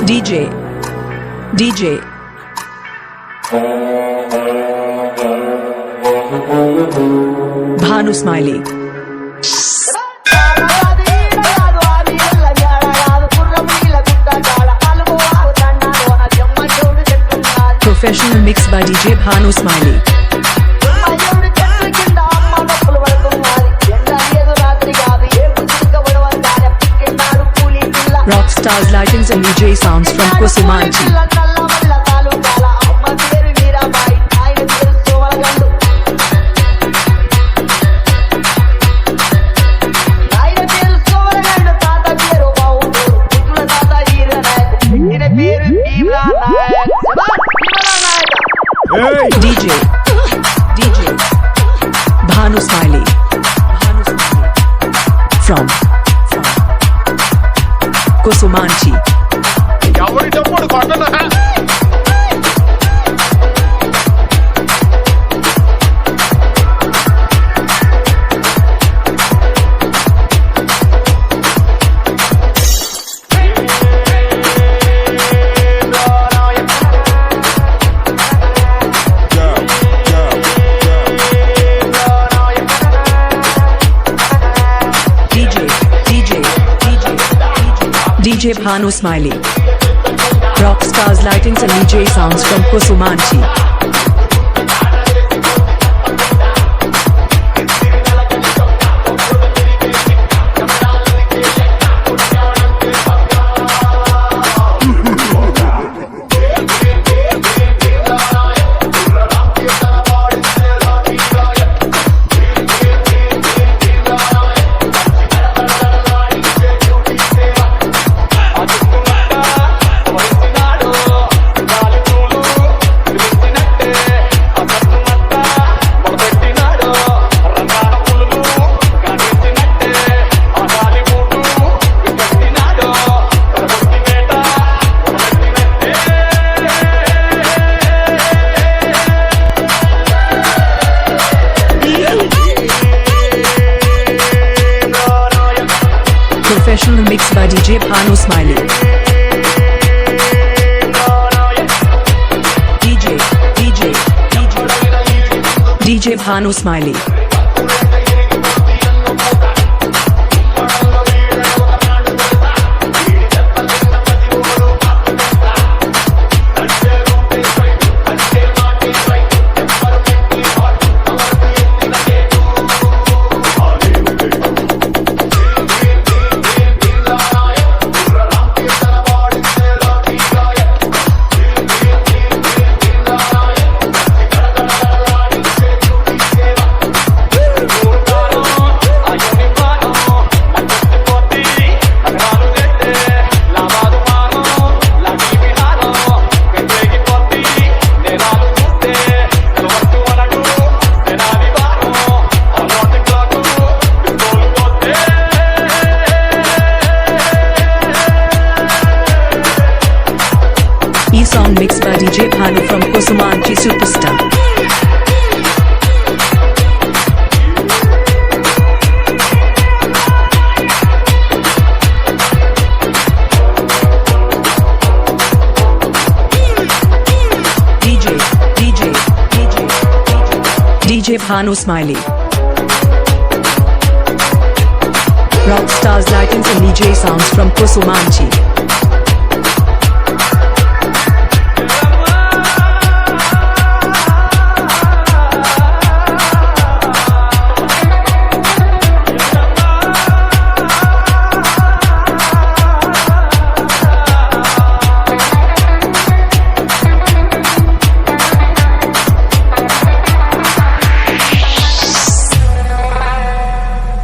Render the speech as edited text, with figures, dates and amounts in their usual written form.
DJ Bhanu Smiley Professional mix by DJ Bhanu Smiley Rockstars Lightings and DJ Sounds from Kusumanchi DJ Bhanu Smiley from Kusumanchi DJ Bhanu Smiley Rockstars Lightings and DJ Sounds from Kusumanchi Professional mix by DJ Bhanu Smiley DJ Bhanu Smiley song mixed by DJ Bhanu from Kusumanchi Superstar DJ Bhanu Smiley Rockstars Lightings and DJ Sounds from Kusumanchi